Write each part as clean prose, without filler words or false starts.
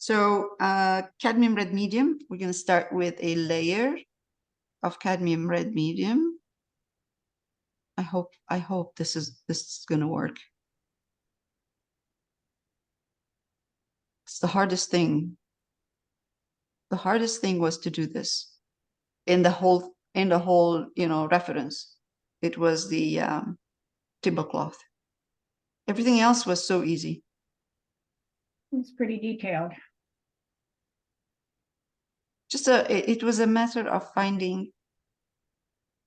So cadmium red medium, we're going to start with a layer of cadmium red medium. I hope this is going to work. It's the hardest thing. The hardest thing was to do this in the whole reference. It was the tablecloth. Everything else was so easy. It's pretty detailed. It was a matter of finding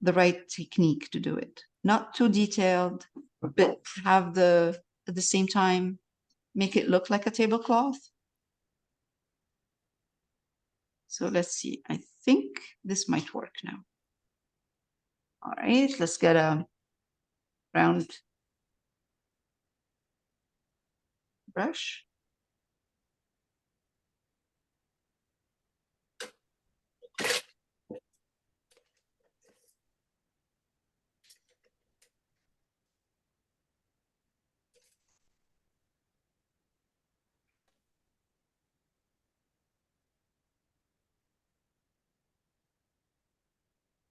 the right technique to do it. Not too detailed, but have at the same time, make it look like a tablecloth. So let's see. I think this might work now. All right, let's get a round brush.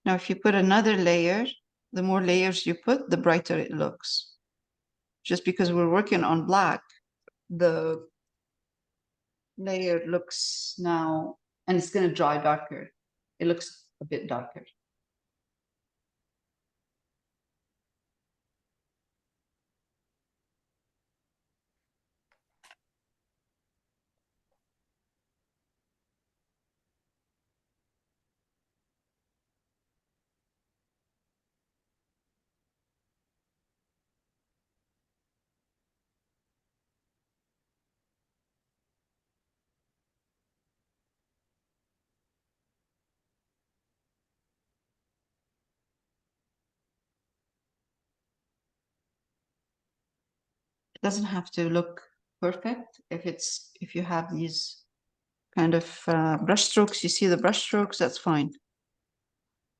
Now, if you put another layer, the more layers you put, the brighter it looks. Just because we're working on black, the layer looks now, and it's going to dry darker. It looks a bit darker. It doesn't have to look perfect if you have these kind of brush strokes. You see the brush strokes, that's fine.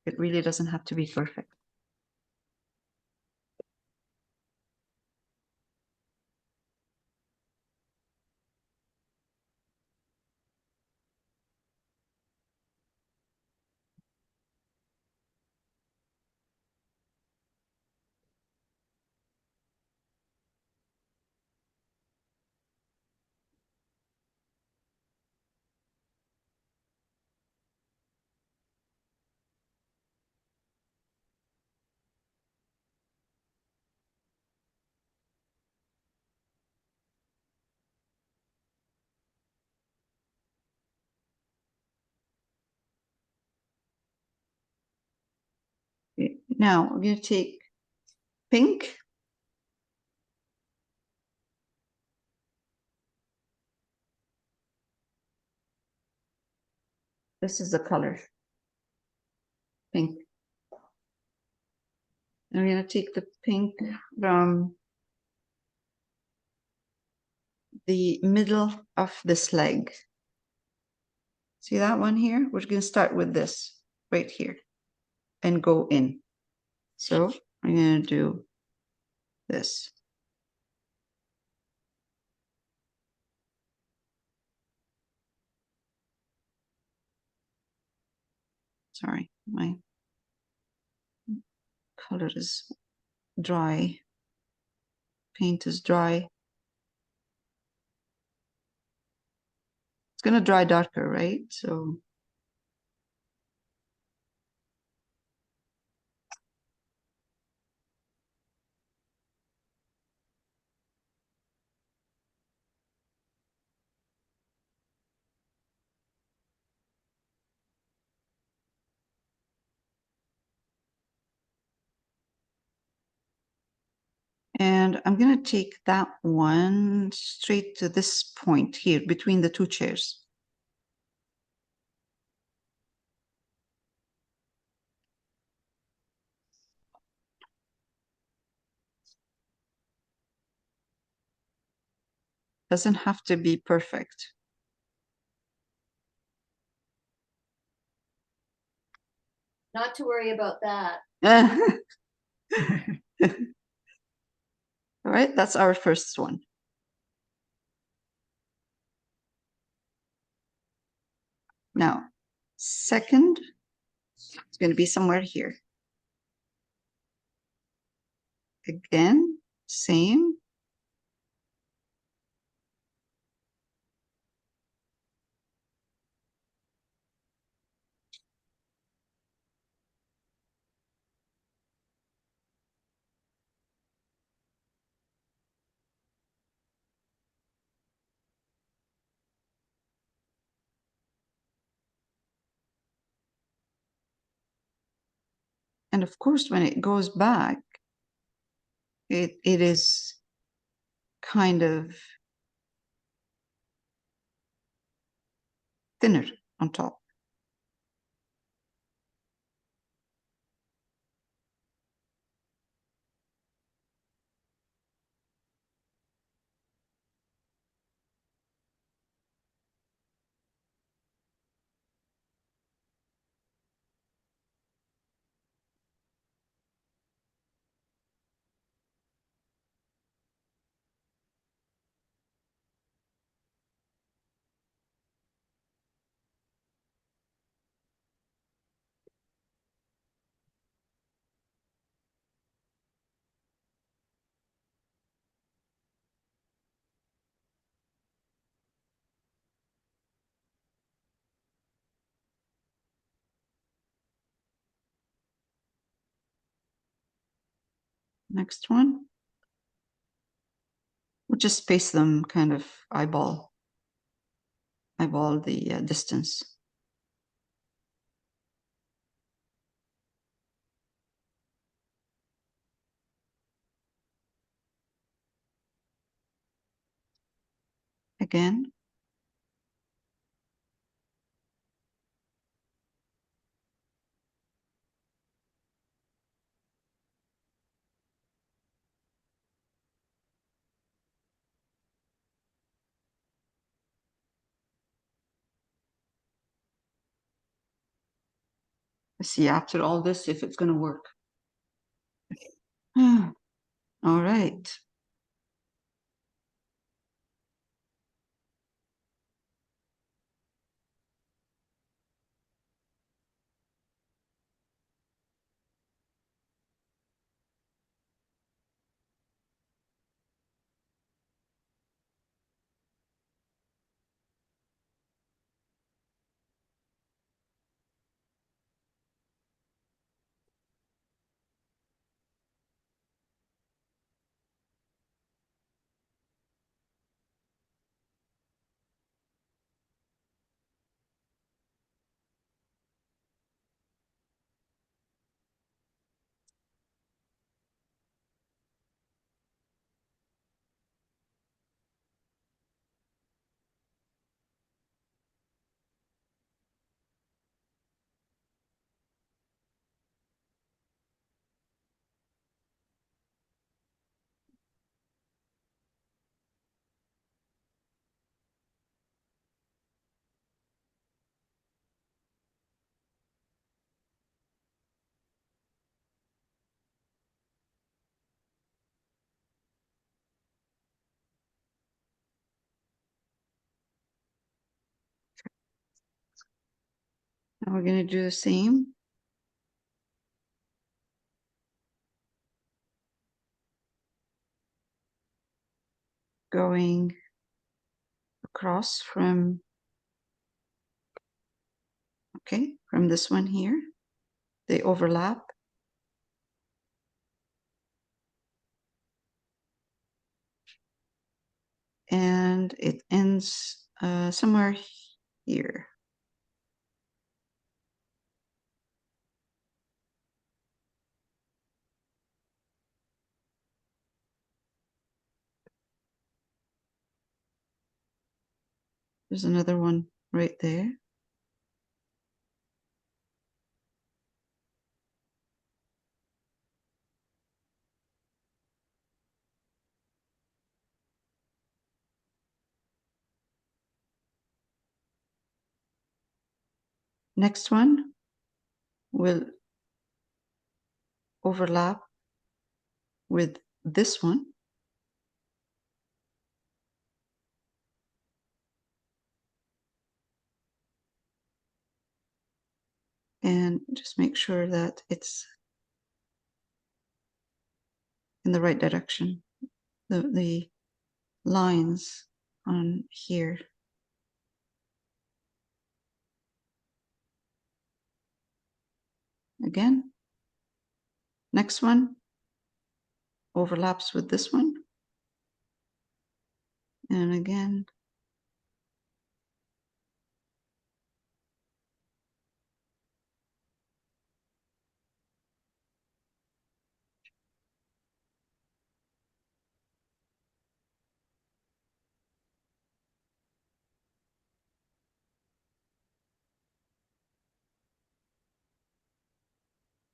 It really doesn't have to be perfect. Okay. Now I'm going to take pink. This is the color, pink. I'm going to take the pink from the middle of this leg. See that one here? We're going to start with this right here and go in. So I'm going to do this. Sorry, my color is dry. Paint is dry. It's going to dry darker, right? So and I'm going to take that one straight to this point here between the two chairs. Doesn't have to be perfect. Not to worry about that. Now, second, it's going to be somewhere here. Again, same. And of course, when it goes back, it is kind of thinner on top. Next one. We'll just space them kind of eyeball the distance. Again. Let's see after all this if it's going to work. All right. Now we're going to do the same. Going across from, okay, from this one here. They overlap. And it ends somewhere here. There's another one right there. Next one will overlap with this one. and just make sure that it's in the right direction. The lines on here. Again, next one overlaps with this one. And again,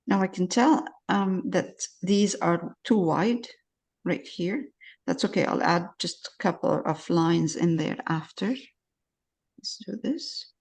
now I can tell that these are too wide right here. That's okay. I'll add just a couple of lines in there after. Let's do this.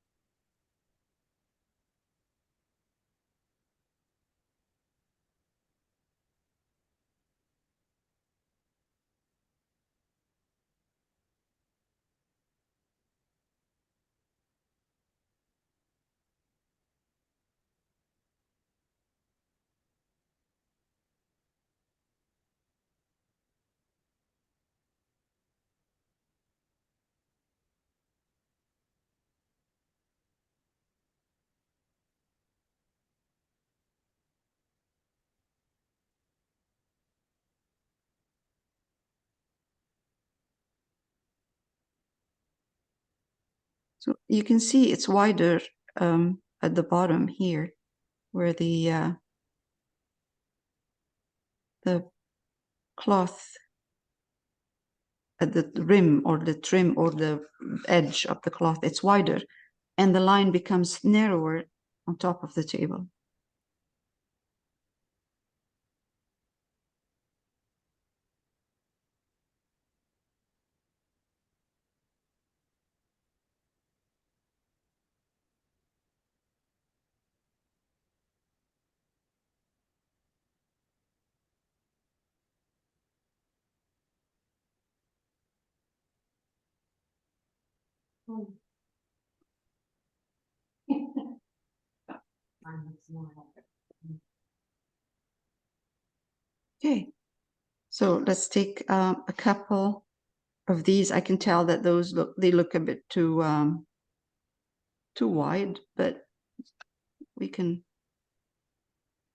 So you can see it's wider at the bottom here, where the cloth at the rim or the trim or the edge of the cloth, it's wider, and the line becomes narrower on top of the table. Okay, so let's take a couple of these. I can tell that those look a bit too wide, but we can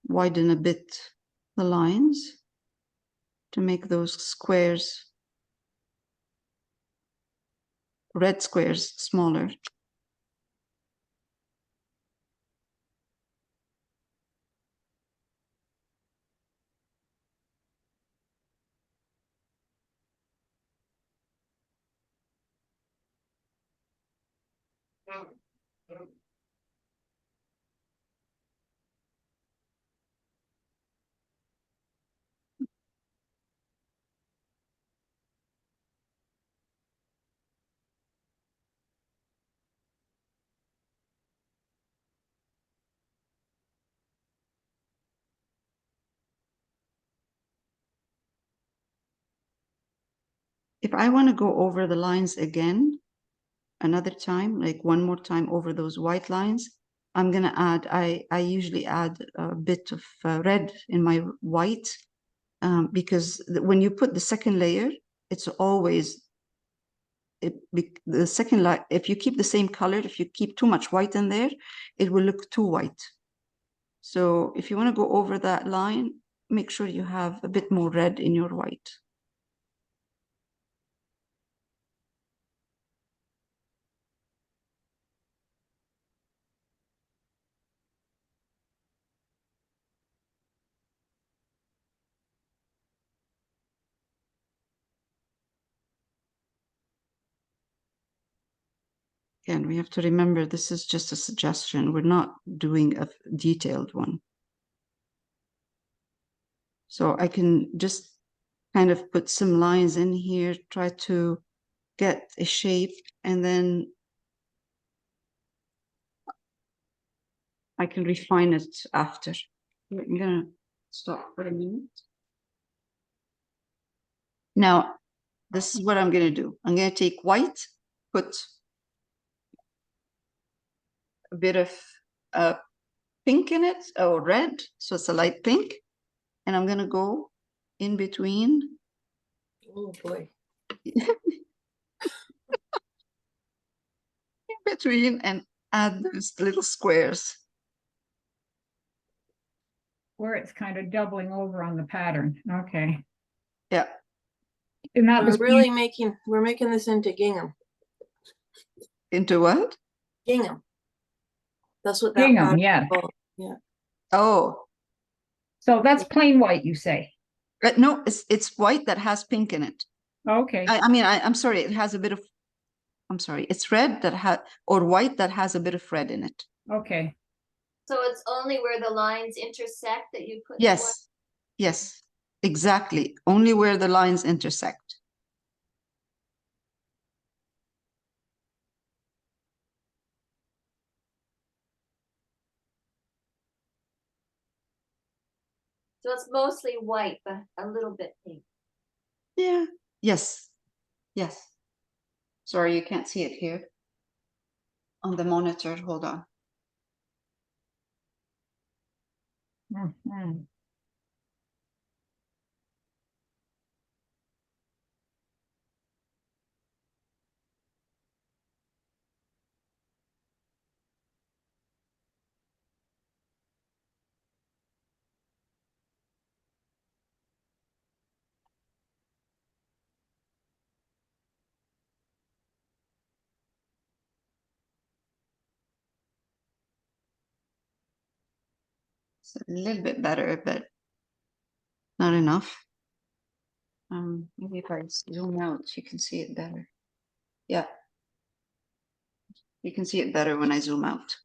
widen a bit the lines to make those squares, red squares, smaller. If I want to go over the lines again, another time, like one more time over those white lines, I'm going to add, I usually add a bit of red in my white, because when you put the second layer, it's always, the second layer, if you keep the same color, if you keep too much white in there, it will look too white. So if you want to go over that line, make sure you have a bit more red in your white. Again, we have to remember this is just a suggestion. We're not doing a detailed one. So I can just kind of put some lines in here, try to get a shape, and then I can refine it after. I'm gonna stop for a minute. Now, this is what I'm gonna do. I'm gonna take white, put a bit of pink in it, or red, so it's a light pink. And I'm gonna go in between. Oh, boy. Between and add those little squares. Where it's kind of doubling over on the pattern. Okay. Yeah. And that was We're making this into gingham. Into what? Gingham. That's what that gingham, pattern yeah. is called. Yeah. Oh, So that's plain white, you say? no, it's white that has pink in it. Okay, I'm sorry, it has a bit of, I'm sorry, it's red that has, or white that has a bit of red in it. okay. So it's only where the lines intersect that you put the white? Yes, yes, exactly. Only where the lines intersect. So it's mostly white, but a little bit pink. Yeah, yes, yes. Sorry, you can't see it here on the monitor. Hold on. Mhm. It's a little bit better, but not enough. Maybe if I zoom out, you can see it better. Yeah. You can see it better when I zoom out.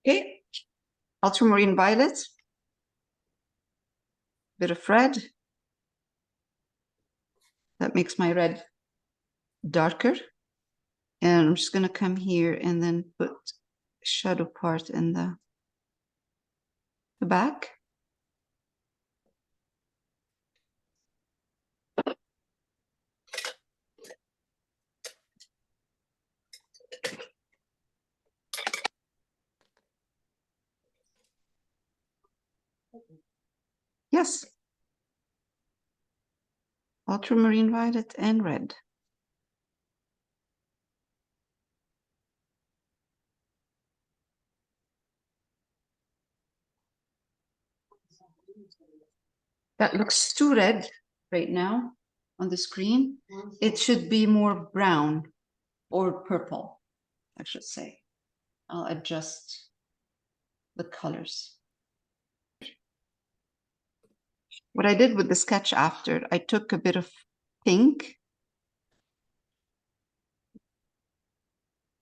Okay, ultramarine violet, bit of red. That makes my red darker. And I'm just going to come here and then put shadow part in the back. Yes. Ultramarine violet and red. That looks too red right now on the screen. It should be more brown or purple, I should say. I'll adjust the colors. What I did with the sketch after, I took a bit of pink,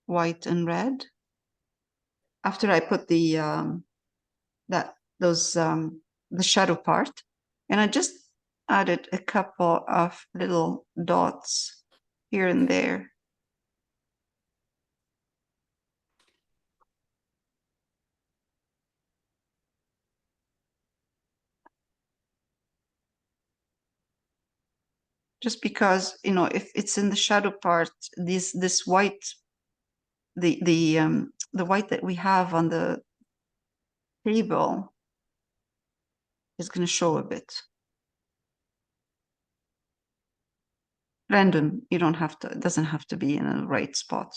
white and red. After I put the the shadow part, and I just added a couple of little dots here and there. Just because, you know, if it's in the shadow part, this white, the white that we have on the table is going to show a bit. Random, you don't have to, it doesn't have to be in the right spot.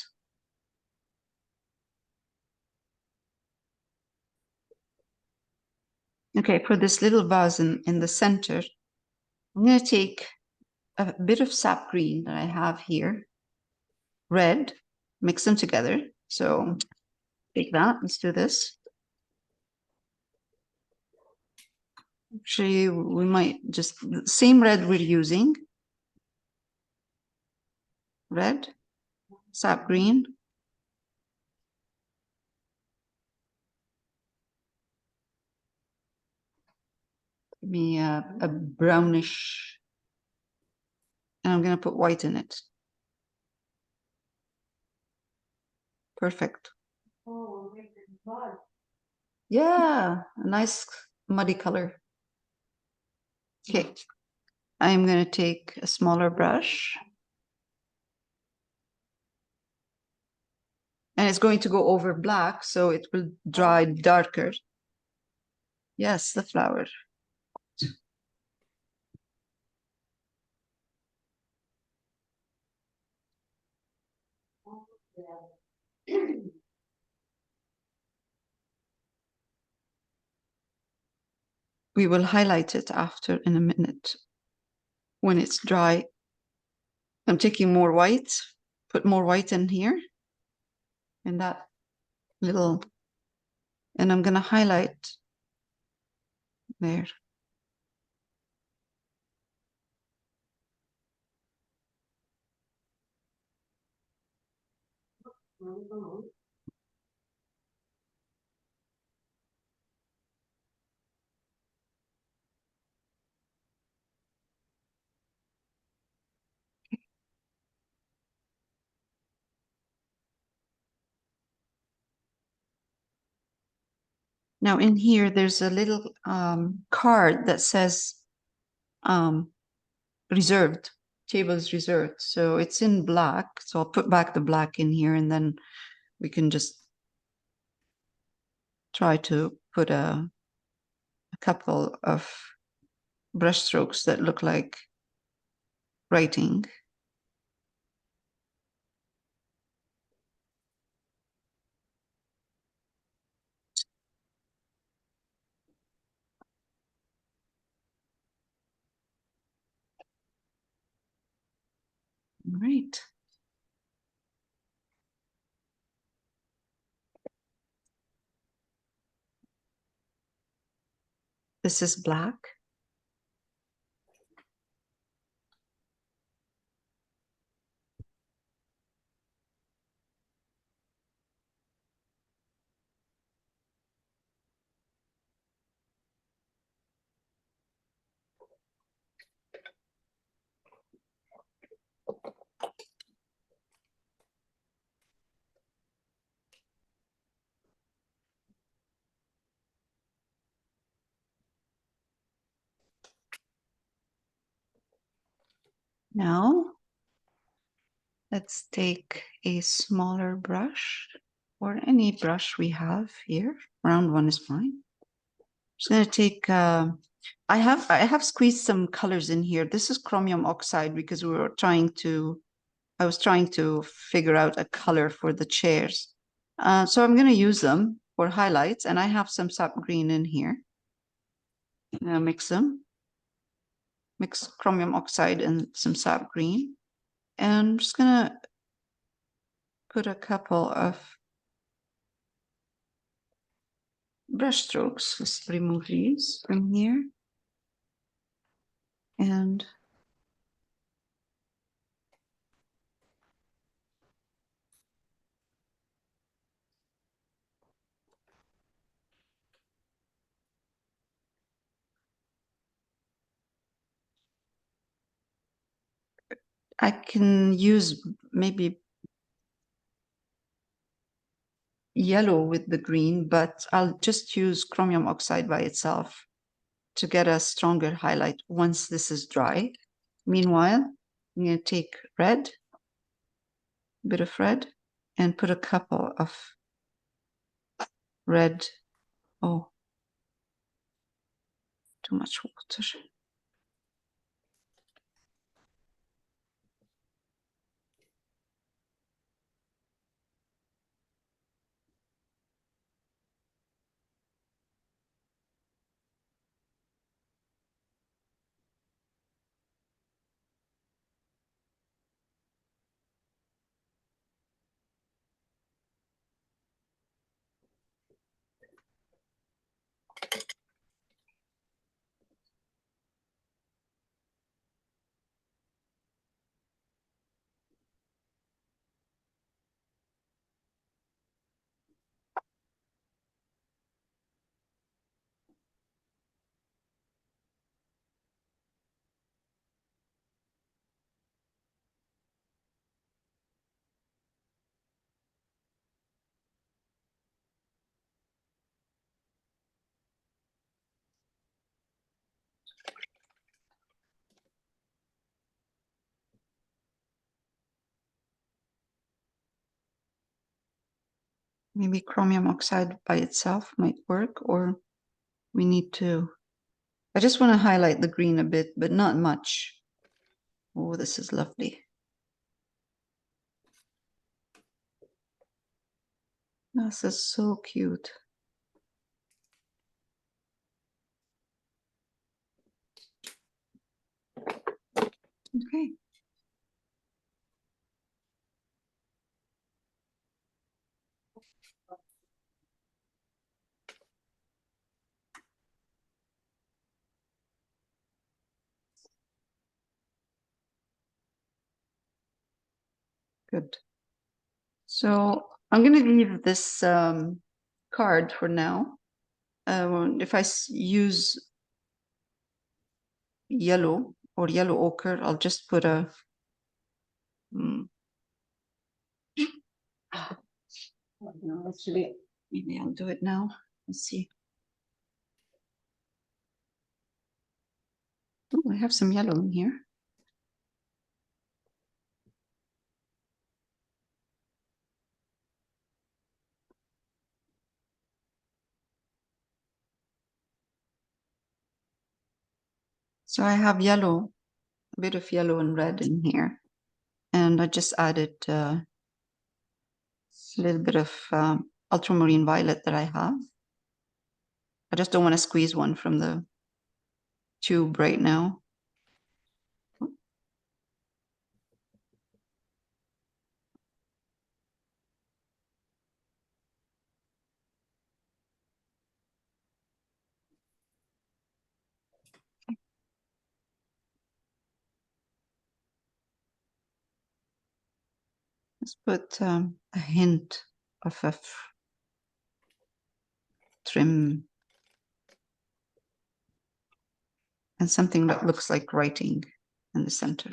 Okay, for this little vase in the center, I'm going to take a bit of sap green that I have here, red, mix them together. So take that, let's do this. Actually, we might just, the same red we're using. Red, sap green. Give me a brownish, and I'm going to put white in it. Perfect. Yeah, a nice muddy color. Okay, I'm going to take a smaller brush. And it's going to go over black, so it will dry darker. Yes, the flower. We will highlight it after in a minute when it's dry. I'm taking more white, put more white in here in that little, and I'm going to highlight there. Now in here, there's a little card that says reserved, table is reserved. So it's in black. So I'll put back the black in here, and then we can just try to put a couple of brush strokes that look like writing. All right. This is black. Now, let's take a smaller brush or any brush we have here. Round one is fine. Just going to take, I have squeezed some colors in here. This is chromium oxide because I was trying to figure out a color for the chairs. So I'm going to use them for highlights, and I have some sap green in here. Mix them. Mix chromium oxide and some sap green. And I'm just going to put a couple of brush strokes. Let's remove these from here. And I can use maybe yellow with the green, but I'll just use chromium oxide by itself to get a stronger highlight once this is dry. Meanwhile, I'm going to take red, a bit of red, and put a couple of red. Oh, too much water. Maybe chromium oxide by itself might work, or we need to. I just want to highlight the green a bit, but not much. Oh, this is lovely. This is so cute. Okay. Good. So I'm going to leave this card for now. If I use yellow or yellow ochre, I'll just put a no, actually, maybe I'll do it now. Let's see. Oh, I have some yellow in here. So I have yellow, a bit of yellow and red in here. And I just added a little bit of ultramarine violet that I have. I just don't want to squeeze one from the tube right now. Let's put a hint of a trim and something that looks like writing in the center.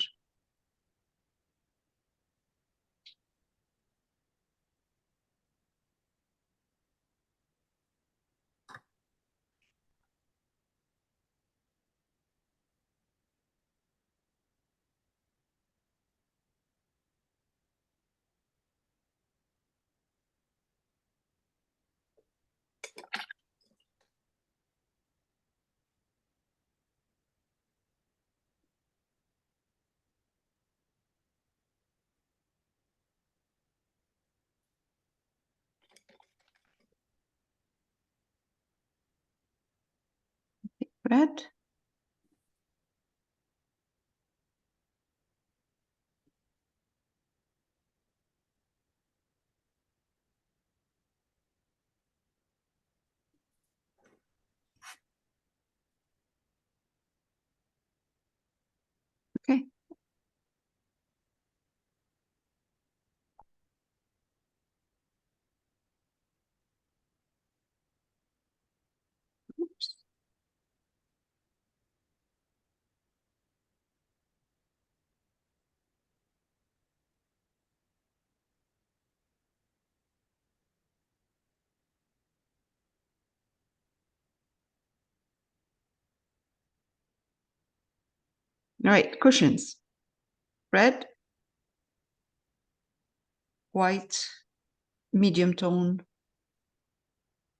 red. Okay. Oops. All right, cushions. Red, white, medium tone,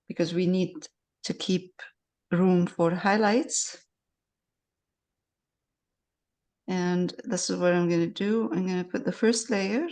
because we need to keep room for highlights. And this is what I'm going to do. I'm going to put the first layer.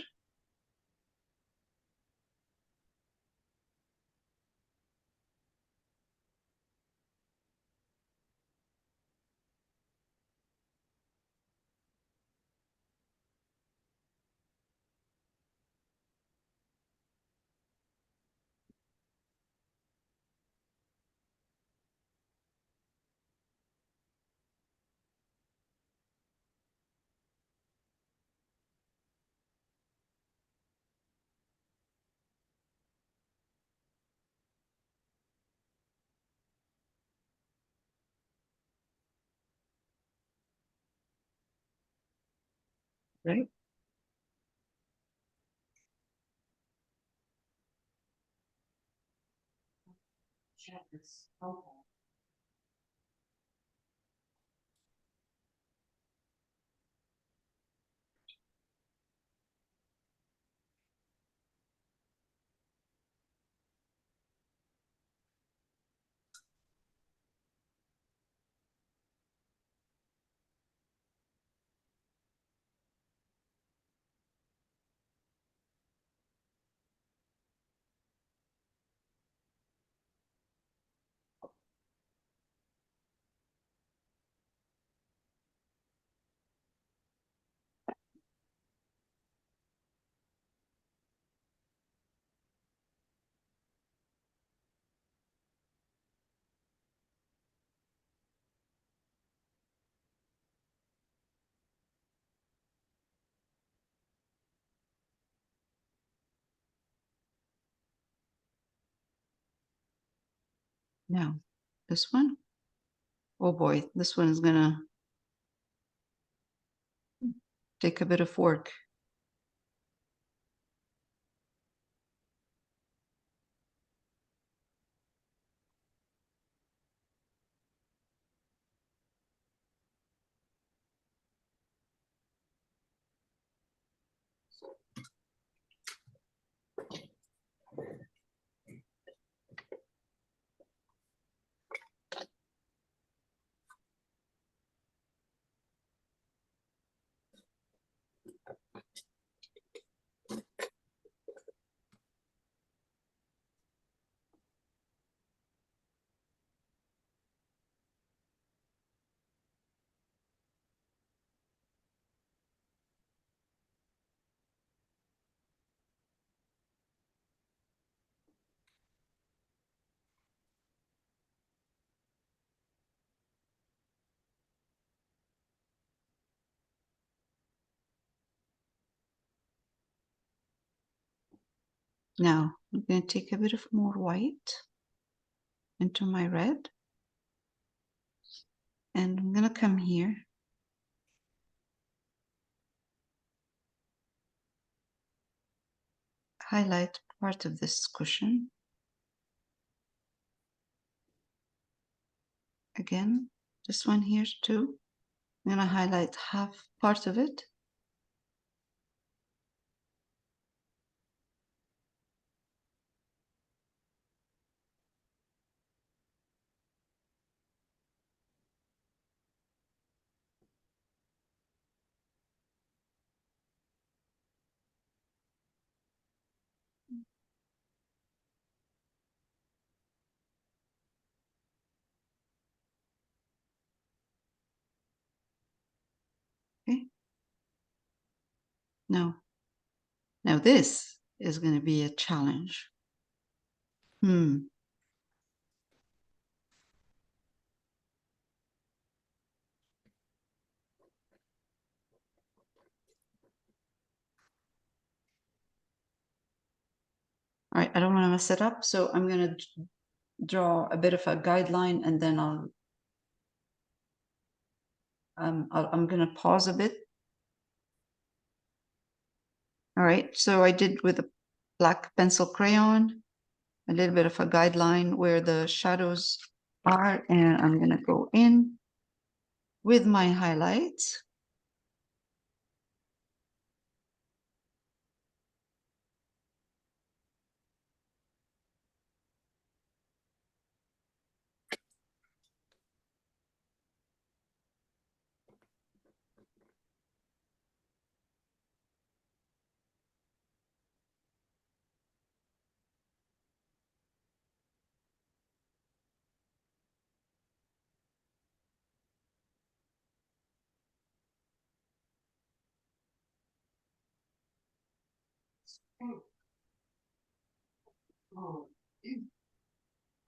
Right. Now, this one. Oh boy, this one is gonna take a bit of work. Now, I'm going to take a bit of more white into my red. And I'm going to come here. Highlight part of this cushion. Again, this one here too. I'm going to highlight half part of it. No. Now this is going to be a challenge. All right, I don't want to mess it up, so I'm going to draw a bit of a guideline, and then I'm going to pause a bit. All right, so I did with a black pencil crayon, a little bit of a guideline where the shadows are, and I'm going to go in with my highlights.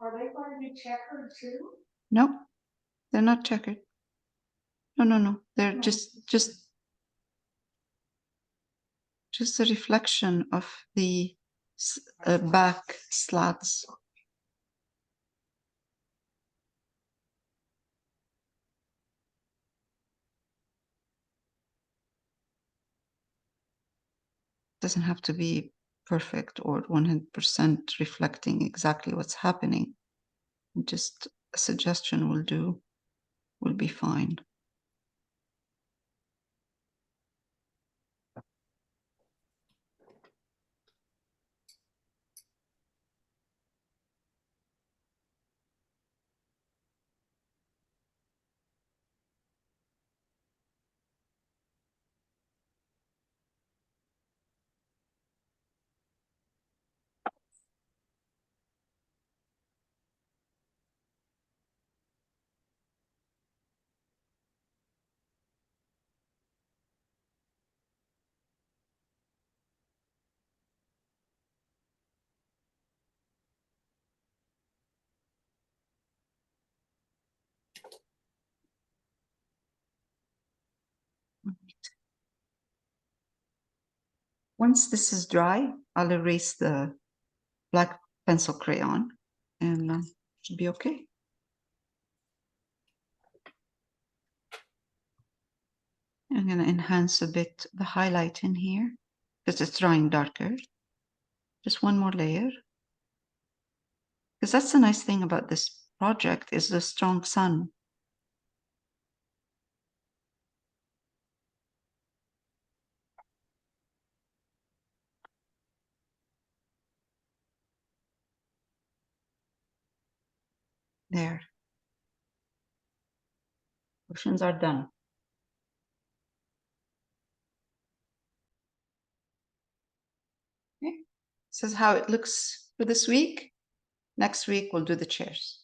Are they going to be checkered too? No, they're not checkered. No. They're just a reflection of the back slats. Doesn't have to be perfect or 100% reflecting exactly what's happening. Just a suggestion will be fine. Once this is dry, I'll erase the black pencil crayon, and it should be okay. I'm going to enhance a bit the highlight in here because it's drying darker. Just one more layer. Because that's the nice thing about this project is the strong sun. There. Portions are done. Okay. This is how it looks for this week. Next week, we'll do the chairs.